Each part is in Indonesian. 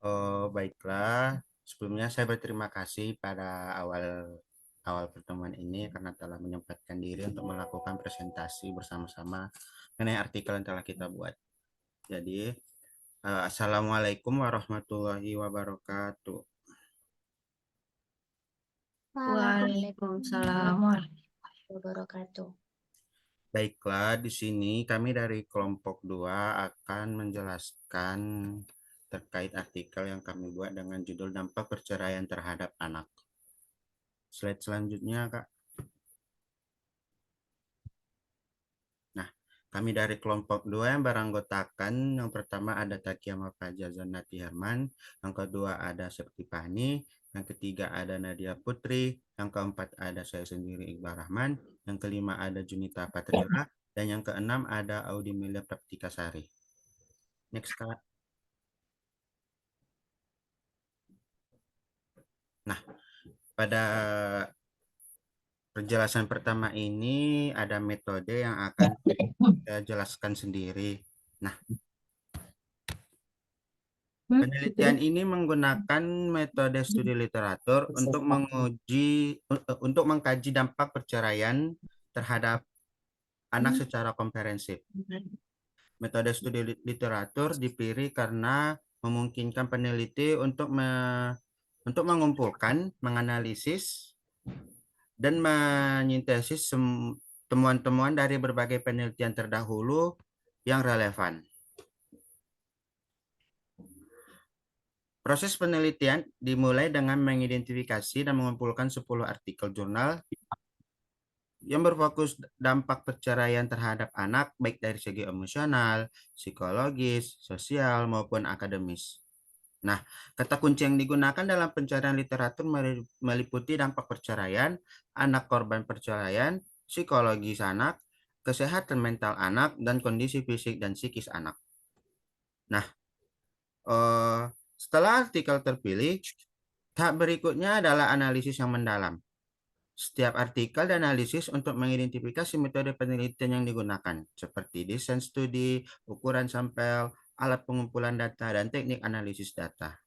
Oh, baiklah. Sebelumnya saya berterima kasih pada awal awal pertemuan ini karena telah menyempatkan diri untuk melakukan presentasi bersama-sama mengenai artikel yang telah kita buat. Jadi, Assalamualaikum warahmatullahi wabarakatuh. Waalaikumsalam warahmatullahi wabarakatuh. Baiklah, di sini kami dari kelompok 2 akan menjelaskan terkait artikel yang kami buat dengan judul dampak perceraian terhadap anak. Slide selanjutnya, Kak. Nah, kami dari kelompok 2 yang beranggotakan, yang pertama ada Takiyama Faja Zanati Herman, yang kedua ada Septipani, yang ketiga ada Nadia Putri, yang keempat ada saya sendiri Iqbal Rahman, yang kelima ada Junita Patrila, dan yang keenam ada Audi Milia Praktikasari. Next, Kak. Nah, pada penjelasan pertama ini ada metode yang akan saya jelaskan sendiri. Nah, penelitian ini menggunakan metode studi literatur untuk mengkaji dampak perceraian terhadap anak secara komprehensif. Metode studi literatur dipilih karena memungkinkan peneliti untuk mengumpulkan, menganalisis, dan menyintesis temuan-temuan dari berbagai penelitian terdahulu yang relevan. Proses penelitian dimulai dengan mengidentifikasi dan mengumpulkan 10 artikel jurnal yang berfokus dampak perceraian terhadap anak baik dari segi emosional, psikologis, sosial, maupun akademis. Nah, kata kunci yang digunakan dalam pencarian literatur meliputi dampak perceraian, anak korban perceraian, psikologis anak, kesehatan mental anak, dan kondisi fisik dan psikis anak. Nah, setelah artikel terpilih, tahap berikutnya adalah analisis yang mendalam. Setiap artikel dan analisis untuk mengidentifikasi metode penelitian yang digunakan, seperti desain studi, ukuran sampel, alat pengumpulan data, dan teknik analisis data.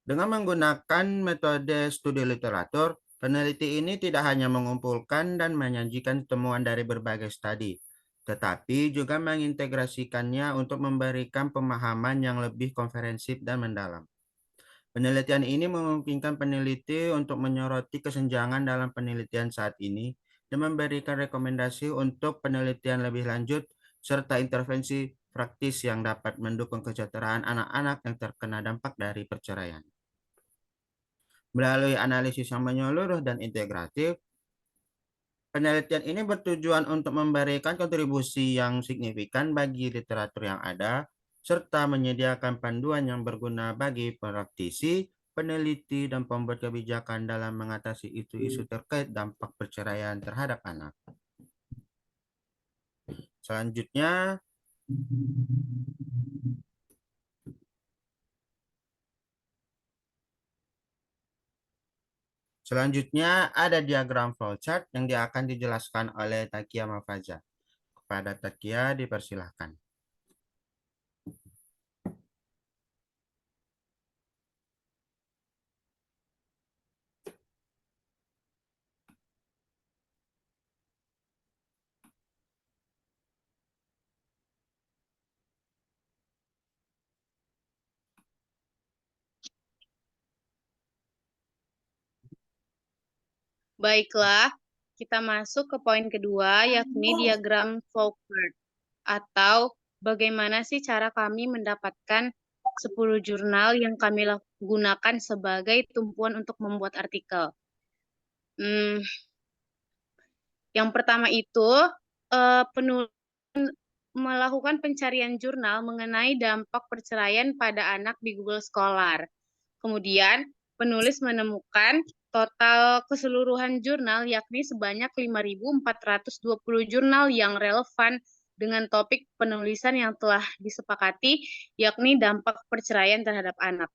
Dengan menggunakan metode studi literatur, peneliti ini tidak hanya mengumpulkan dan menyajikan temuan dari berbagai studi, tetapi juga mengintegrasikannya untuk memberikan pemahaman yang lebih komprehensif dan mendalam. Penelitian ini memungkinkan peneliti untuk menyoroti kesenjangan dalam penelitian saat ini dan memberikan rekomendasi untuk penelitian lebih lanjut serta intervensi praktis yang dapat mendukung kesejahteraan anak-anak yang terkena dampak dari perceraian. Melalui analisis yang menyeluruh dan integratif, penelitian ini bertujuan untuk memberikan kontribusi yang signifikan bagi literatur yang ada, serta menyediakan panduan yang berguna bagi praktisi, peneliti, dan pembuat kebijakan dalam mengatasi isu-isu terkait dampak perceraian terhadap anak. Selanjutnya, ada diagram flowchart yang akan dijelaskan oleh Takia Mafaza. Kepada Takia dipersilahkan. Baiklah, kita masuk ke poin kedua, yakni diagram flowchart, atau bagaimana sih cara kami mendapatkan 10 jurnal yang kami gunakan sebagai tumpuan untuk membuat artikel. Yang pertama itu, penulis melakukan pencarian jurnal mengenai dampak perceraian pada anak di Google Scholar. Kemudian, penulis menemukan total keseluruhan jurnal yakni sebanyak 5.420 jurnal yang relevan dengan topik penulisan yang telah disepakati, yakni dampak perceraian terhadap anak.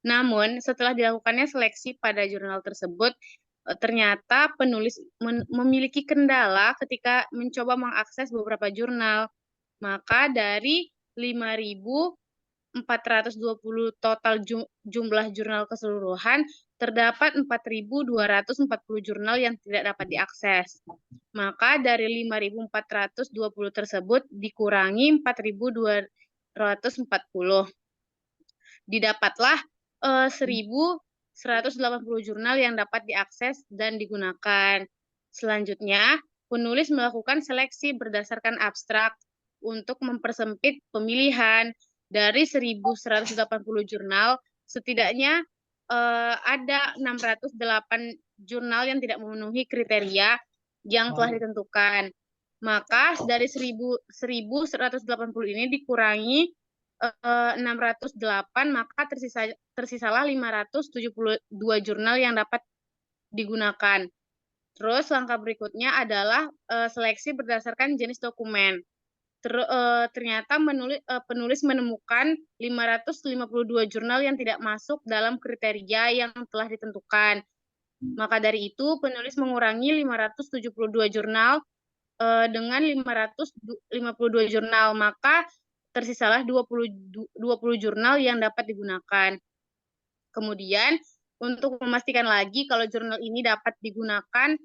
Namun, setelah dilakukannya seleksi pada jurnal tersebut, ternyata penulis memiliki kendala ketika mencoba mengakses beberapa jurnal. Maka dari 5.420 total jumlah jurnal keseluruhan, terdapat 4.240 jurnal yang tidak dapat diakses. Maka dari 5.420 tersebut dikurangi 4.240. Didapatlah 1.180 jurnal yang dapat diakses dan digunakan. Selanjutnya, penulis melakukan seleksi berdasarkan abstrak untuk mempersempit pemilihan. Dari 1.180 jurnal, setidaknya ada 608 jurnal yang tidak memenuhi kriteria yang telah ditentukan. Maka dari 1.180 ini dikurangi 608, maka tersisalah 572 jurnal yang dapat digunakan. Terus langkah berikutnya adalah seleksi berdasarkan jenis dokumen. Ternyata penulis menemukan 552 jurnal yang tidak masuk dalam kriteria yang telah ditentukan. Maka dari itu, penulis mengurangi 572 jurnal dengan 552 jurnal, maka tersisalah 20 jurnal yang dapat digunakan. Kemudian, untuk memastikan lagi kalau jurnal ini dapat digunakan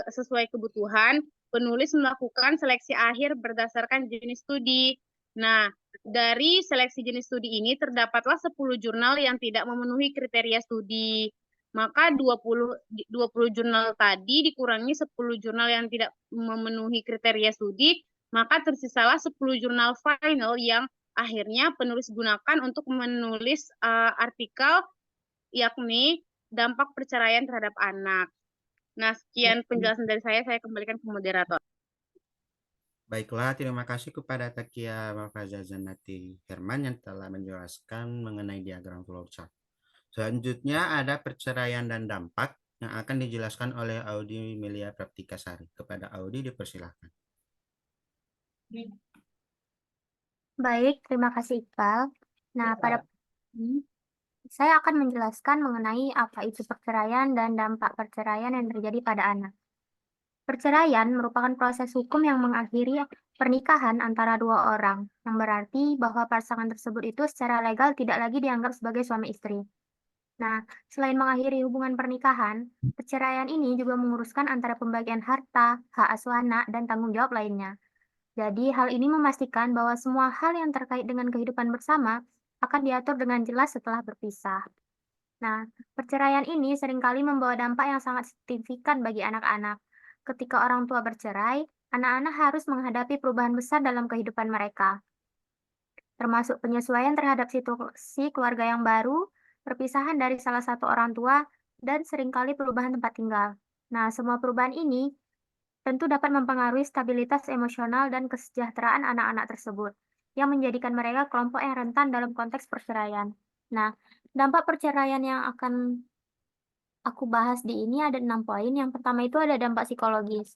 sesuai kebutuhan, penulis melakukan seleksi akhir berdasarkan jenis studi. Nah, dari seleksi jenis studi ini terdapatlah 10 jurnal yang tidak memenuhi kriteria studi. Maka 20 jurnal tadi dikurangi 10 jurnal yang tidak memenuhi kriteria studi, maka tersisalah 10 jurnal final yang akhirnya penulis gunakan untuk menulis artikel, yakni dampak perceraian terhadap anak. Nah, sekian penjelasan dari saya kembalikan ke moderator. Baiklah, terima kasih kepada Takia Mafazazanati Herman yang telah menjelaskan mengenai diagram flowchart. Selanjutnya ada perceraian dan dampak yang akan dijelaskan oleh Audi Melia Praptikasari. Kepada Audi dipersilahkan. Baik, terima kasih Iqbal. Nah, pada ini saya akan menjelaskan mengenai apa itu perceraian dan dampak perceraian yang terjadi pada anak. Perceraian merupakan proses hukum yang mengakhiri pernikahan antara dua orang, yang berarti bahwa pasangan tersebut itu secara legal tidak lagi dianggap sebagai suami istri. Nah, selain mengakhiri hubungan pernikahan, perceraian ini juga menguruskan antara pembagian harta, hak asuh anak, dan tanggung jawab lainnya. Jadi, hal ini memastikan bahwa semua hal yang terkait dengan kehidupan bersama akan diatur dengan jelas setelah berpisah. Nah, perceraian ini seringkali membawa dampak yang sangat signifikan bagi anak-anak. Ketika orang tua bercerai, anak-anak harus menghadapi perubahan besar dalam kehidupan mereka, termasuk penyesuaian terhadap situasi keluarga yang baru, perpisahan dari salah satu orang tua, dan seringkali perubahan tempat tinggal. Nah, semua perubahan ini tentu dapat mempengaruhi stabilitas emosional dan kesejahteraan anak-anak tersebut, yang menjadikan mereka kelompok yang rentan dalam konteks perceraian. Nah, dampak perceraian yang akan aku bahas di ini ada 6 poin. Yang pertama itu ada dampak psikologis.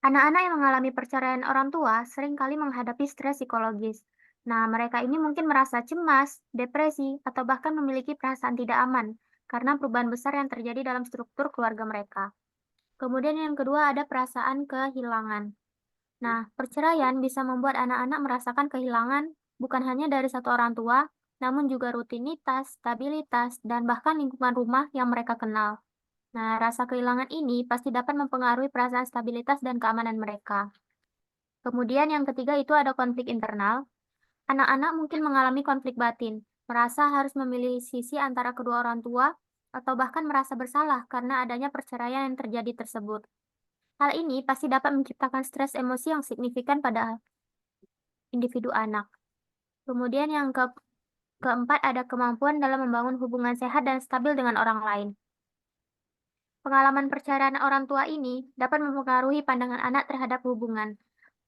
Anak-anak yang mengalami perceraian orang tua seringkali menghadapi stres psikologis. Nah, mereka ini mungkin merasa cemas, depresi, atau bahkan memiliki perasaan tidak aman karena perubahan besar yang terjadi dalam struktur keluarga mereka. Kemudian yang kedua ada perasaan kehilangan. Nah, perceraian bisa membuat anak-anak merasakan kehilangan bukan hanya dari satu orang tua, namun juga rutinitas, stabilitas, dan bahkan lingkungan rumah yang mereka kenal. Nah, rasa kehilangan ini pasti dapat mempengaruhi perasaan stabilitas dan keamanan mereka. Kemudian yang ketiga itu ada konflik internal. Anak-anak mungkin mengalami konflik batin, merasa harus memilih sisi antara kedua orang tua, atau bahkan merasa bersalah karena adanya perceraian yang terjadi tersebut. Hal ini pasti dapat menciptakan stres emosi yang signifikan pada individu anak. Kemudian yang keempat ada kemampuan dalam membangun hubungan sehat dan stabil dengan orang lain. Pengalaman perceraian orang tua ini dapat mempengaruhi pandangan anak terhadap hubungan.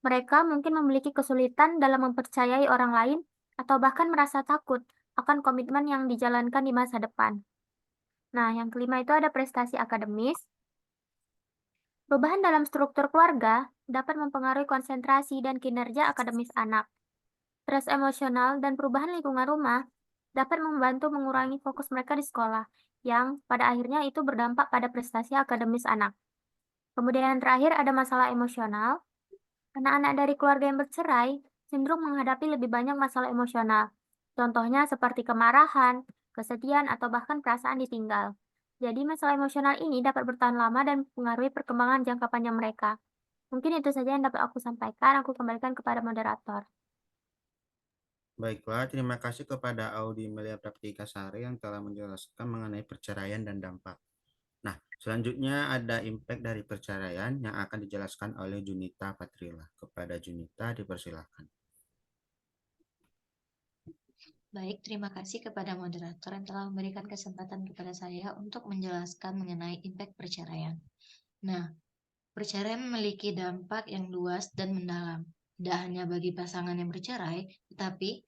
Mereka mungkin memiliki kesulitan dalam mempercayai orang lain atau bahkan merasa takut akan komitmen yang dijalankan di masa depan. Nah, yang kelima itu ada prestasi akademis. Perubahan dalam struktur keluarga dapat mempengaruhi konsentrasi dan kinerja akademis anak. Stres emosional dan perubahan lingkungan rumah dapat membantu mengurangi fokus mereka di sekolah, yang pada akhirnya itu berdampak pada prestasi akademis anak. Kemudian yang terakhir ada masalah emosional. Anak-anak dari keluarga yang bercerai cenderung menghadapi lebih banyak masalah emosional. Contohnya seperti kemarahan, kesedihan, atau bahkan perasaan ditinggal. Jadi masalah emosional ini dapat bertahan lama dan mempengaruhi perkembangan jangka panjang mereka. Mungkin itu saja yang dapat aku sampaikan. Aku kembalikan kepada moderator. Baiklah, terima kasih kepada Audi Melia Praktika Sari yang telah menjelaskan mengenai perceraian dan dampak. Nah, selanjutnya ada impact dari perceraian yang akan dijelaskan oleh Junita Patrila. Kepada Junita, dipersilahkan. Baik, terima kasih kepada moderator yang telah memberikan kesempatan kepada saya untuk menjelaskan mengenai impact perceraian. Nah, perceraian memiliki dampak yang luas dan mendalam, tidak hanya bagi pasangan yang bercerai, tetapi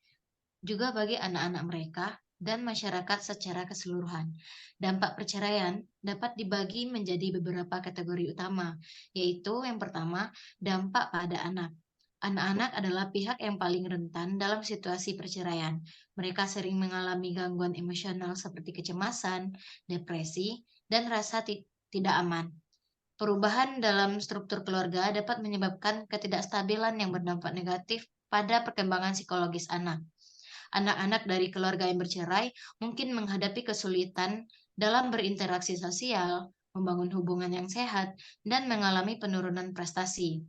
juga bagi anak-anak mereka dan masyarakat secara keseluruhan. Dampak perceraian dapat dibagi menjadi beberapa kategori utama, yaitu yang pertama, dampak pada anak. Anak-anak adalah pihak yang paling rentan dalam situasi perceraian. Mereka sering mengalami gangguan emosional seperti kecemasan, depresi, dan rasa tidak aman. Perubahan dalam struktur keluarga dapat menyebabkan ketidakstabilan yang berdampak negatif pada perkembangan psikologis anak. Anak-anak dari keluarga yang bercerai mungkin menghadapi kesulitan dalam berinteraksi sosial, membangun hubungan yang sehat, dan mengalami penurunan prestasi.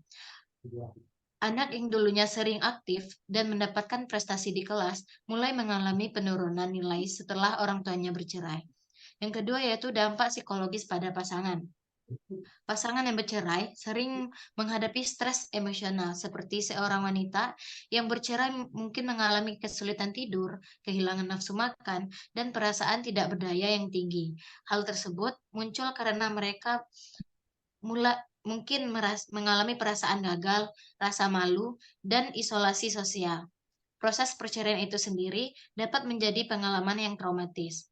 Anak yang dulunya sering aktif dan mendapatkan prestasi di kelas mulai mengalami penurunan nilai setelah orang tuanya bercerai. Yang kedua yaitu dampak psikologis pada pasangan. Pasangan yang bercerai sering menghadapi stres emosional seperti seorang wanita yang bercerai mungkin mengalami kesulitan tidur, kehilangan nafsu makan, dan perasaan tidak berdaya yang tinggi. Hal tersebut muncul karena mereka mungkin mengalami perasaan gagal, rasa malu, dan isolasi sosial. Proses perceraian itu sendiri dapat menjadi pengalaman yang traumatis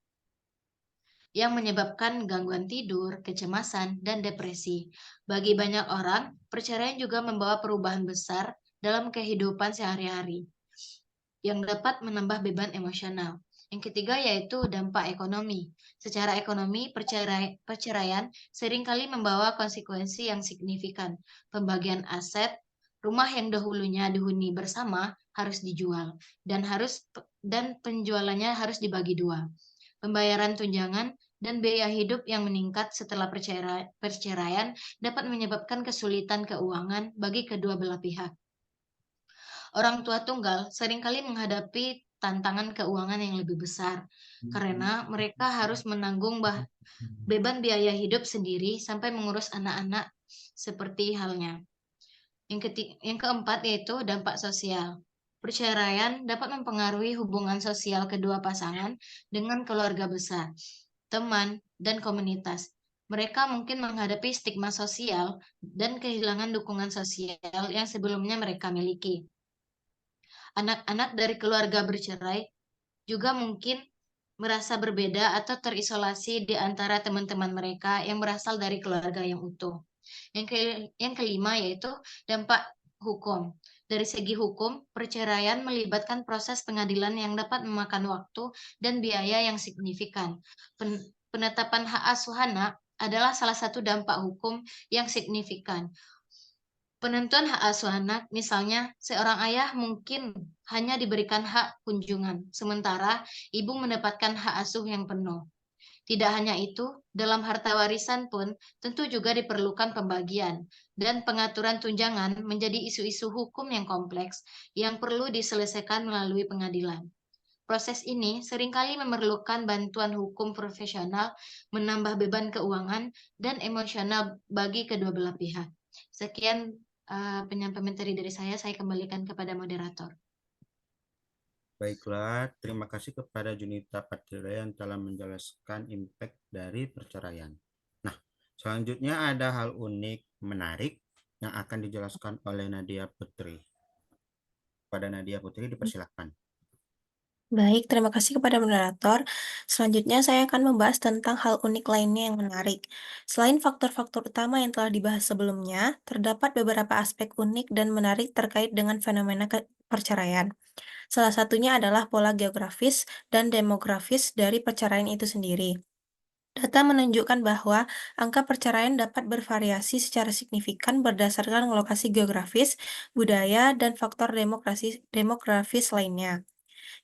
yang menyebabkan gangguan tidur, kecemasan, dan depresi. Bagi banyak orang, perceraian juga membawa perubahan besar dalam kehidupan sehari-hari yang dapat menambah beban emosional. Yang ketiga yaitu dampak ekonomi. Secara ekonomi, perceraian seringkali membawa konsekuensi yang signifikan. Pembagian aset, rumah yang dahulunya dihuni bersama harus dijual dan penjualannya harus dibagi dua. Pembayaran tunjangan dan biaya hidup yang meningkat setelah perceraian dapat menyebabkan kesulitan keuangan bagi kedua belah pihak. Orang tua tunggal seringkali menghadapi tantangan keuangan yang lebih besar karena mereka harus menanggung beban biaya hidup sendiri sampai mengurus anak-anak seperti halnya. Yang keempat yaitu dampak sosial. Perceraian dapat mempengaruhi hubungan sosial kedua pasangan dengan keluarga besar, teman, dan komunitas. Mereka mungkin menghadapi stigma sosial dan kehilangan dukungan sosial yang sebelumnya mereka miliki. Anak-anak dari keluarga bercerai juga mungkin merasa berbeda atau terisolasi di antara teman-teman mereka yang berasal dari keluarga yang utuh. Yang kelima yaitu dampak hukum. Dari segi hukum, perceraian melibatkan proses pengadilan yang dapat memakan waktu dan biaya yang signifikan. Penetapan hak asuh anak adalah salah satu dampak hukum yang signifikan. Penentuan hak asuh anak, misalnya seorang ayah mungkin hanya diberikan hak kunjungan, sementara ibu mendapatkan hak asuh yang penuh. Tidak hanya itu, dalam harta warisan pun tentu juga diperlukan pembagian dan pengaturan tunjangan menjadi isu-isu hukum yang kompleks yang perlu diselesaikan melalui pengadilan. Proses ini seringkali memerlukan bantuan hukum profesional, menambah beban keuangan dan emosional bagi kedua belah pihak. Sekian penyampaian materi dari saya kembalikan kepada moderator. Baiklah, terima kasih kepada Junita Patrila yang telah menjelaskan impact dari perceraian. Nah, selanjutnya ada hal unik menarik yang akan dijelaskan oleh Nadia Putri. Pada Nadia Putri dipersilahkan. Baik, terima kasih kepada moderator. Selanjutnya saya akan membahas tentang hal unik lainnya yang menarik. Selain faktor-faktor utama yang telah dibahas sebelumnya, terdapat beberapa aspek unik dan menarik terkait dengan fenomena perceraian. Salah satunya adalah pola geografis dan demografis dari perceraian itu sendiri. Data menunjukkan bahwa angka perceraian dapat bervariasi secara signifikan berdasarkan lokasi geografis, budaya, dan faktor demografis lainnya.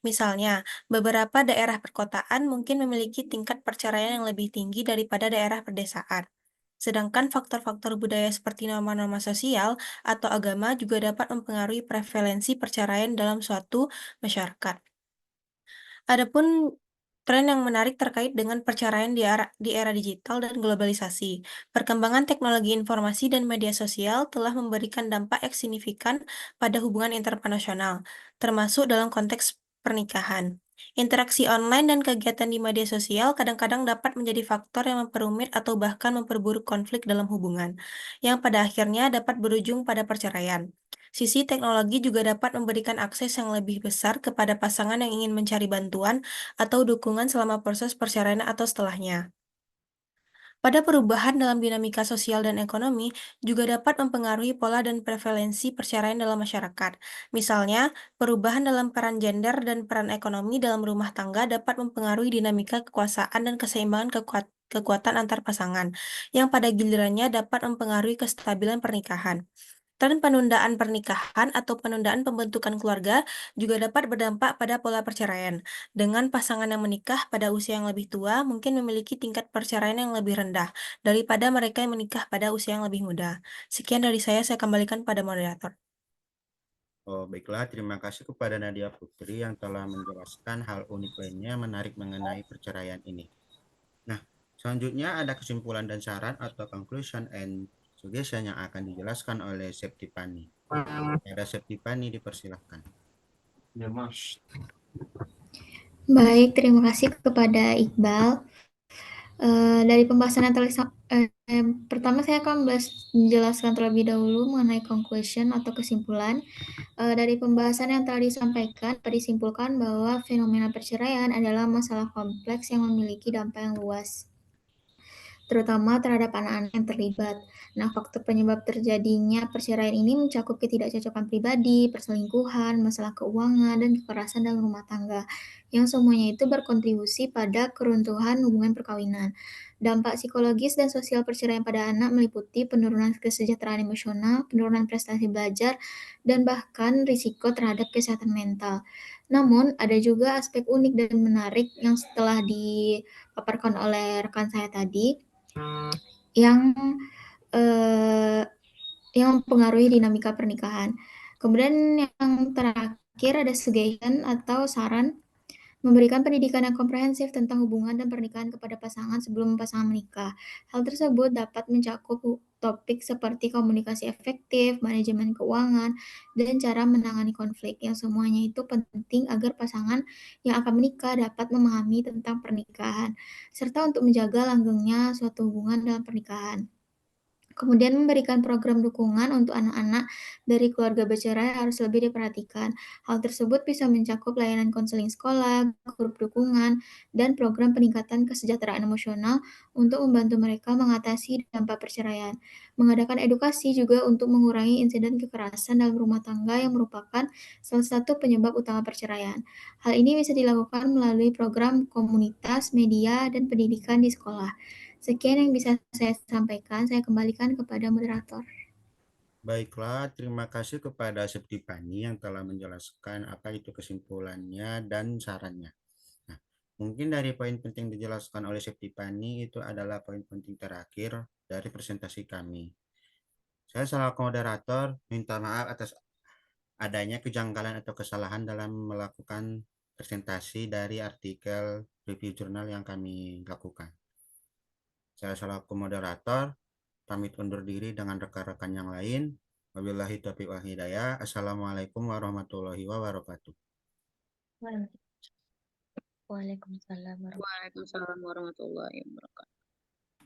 Misalnya, beberapa daerah perkotaan mungkin memiliki tingkat perceraian yang lebih tinggi daripada daerah pedesaan. Sedangkan faktor-faktor budaya seperti norma-norma sosial atau agama juga dapat mempengaruhi prevalensi perceraian dalam suatu masyarakat. Adapun tren yang menarik terkait dengan perceraian di era digital dan globalisasi. Perkembangan teknologi informasi dan media sosial telah memberikan dampak yang signifikan pada hubungan internasional, termasuk dalam konteks pernikahan. Interaksi online dan kegiatan di media sosial kadang-kadang dapat menjadi faktor yang memperumit atau bahkan memperburuk konflik dalam hubungan, yang pada akhirnya dapat berujung pada perceraian. Sisi teknologi juga dapat memberikan akses yang lebih besar kepada pasangan yang ingin mencari bantuan atau dukungan selama proses perceraian atau setelahnya. Pada perubahan dalam dinamika sosial dan ekonomi, juga dapat mempengaruhi pola dan prevalensi perceraian dalam masyarakat. Misalnya, perubahan dalam peran gender dan peran ekonomi dalam rumah tangga dapat mempengaruhi dinamika kekuasaan dan keseimbangan kekuatan antar pasangan, yang pada gilirannya dapat mempengaruhi kestabilan pernikahan. Tren penundaan pernikahan atau penundaan pembentukan keluarga juga dapat berdampak pada pola perceraian. Dengan pasangan yang menikah pada usia yang lebih tua mungkin memiliki tingkat perceraian yang lebih rendah daripada mereka yang menikah pada usia yang lebih muda. Sekian dari saya kembalikan pada moderator. Oh, baiklah, terima kasih kepada Nadia Putri yang telah menjelaskan hal unik lainnya menarik mengenai perceraian ini. Nah, selanjutnya ada kesimpulan dan saran atau conclusion and suggestion yang akan dijelaskan oleh Septipani. Ada Septipani, dipersilahkan. Ya, Mas. Baik, terima kasih kepada Iqbal. Dari pembahasan yang pertama saya akan menjelaskan terlebih dahulu mengenai conclusion atau kesimpulan. Dari pembahasan yang telah disampaikan, dapat disimpulkan bahwa fenomena perceraian adalah masalah kompleks yang memiliki dampak yang luas, terutama terhadap anak-anak yang terlibat. Nah, faktor penyebab terjadinya perceraian ini mencakup ketidakcocokan pribadi, perselingkuhan, masalah keuangan, dan kekerasan dalam rumah tangga, yang semuanya itu berkontribusi pada keruntuhan hubungan perkawinan. Dampak psikologis dan sosial perceraian pada anak meliputi penurunan kesejahteraan emosional, penurunan prestasi belajar, dan bahkan risiko terhadap kesehatan mental. Namun, ada juga aspek unik dan menarik yang setelah dipaparkan oleh rekan saya tadi, yang mempengaruhi dinamika pernikahan. Kemudian yang terakhir ada suggestion atau saran memberikan pendidikan yang komprehensif tentang hubungan dan pernikahan kepada pasangan sebelum pasangan menikah. Hal tersebut dapat mencakup topik seperti komunikasi efektif, manajemen keuangan, dan cara menangani konflik, yang semuanya itu penting agar pasangan yang akan menikah dapat memahami tentang pernikahan, serta untuk menjaga langgengnya suatu hubungan dalam pernikahan. Kemudian memberikan program dukungan untuk anak-anak dari keluarga bercerai harus lebih diperhatikan. Hal tersebut bisa mencakup layanan konseling sekolah, grup dukungan, dan program peningkatan kesejahteraan emosional untuk membantu mereka mengatasi dampak perceraian. Mengadakan edukasi juga untuk mengurangi insiden kekerasan dalam rumah tangga yang merupakan salah satu penyebab utama perceraian. Hal ini bisa dilakukan melalui program komunitas, media, dan pendidikan di sekolah. Sekian yang bisa saya sampaikan, saya kembalikan kepada moderator. Baiklah, terima kasih kepada Septipani yang telah menjelaskan apa itu kesimpulannya dan sarannya. Nah, mungkin dari poin penting dijelaskan oleh Septipani itu adalah poin penting terakhir dari presentasi kami. Saya selaku moderator minta maaf atas adanya kejanggalan atau kesalahan dalam melakukan presentasi dari artikel review jurnal yang kami lakukan. Saya selaku moderator pamit undur diri dengan rekan-rekan yang lain. Wabillahi taufiq wal hidayah. Assalamualaikum warahmatullahi wabarakatuh. Waalaikumsalam warahmatullahi wabarakatuh. Waalaikumsalam warahmatullahi wabarakatuh.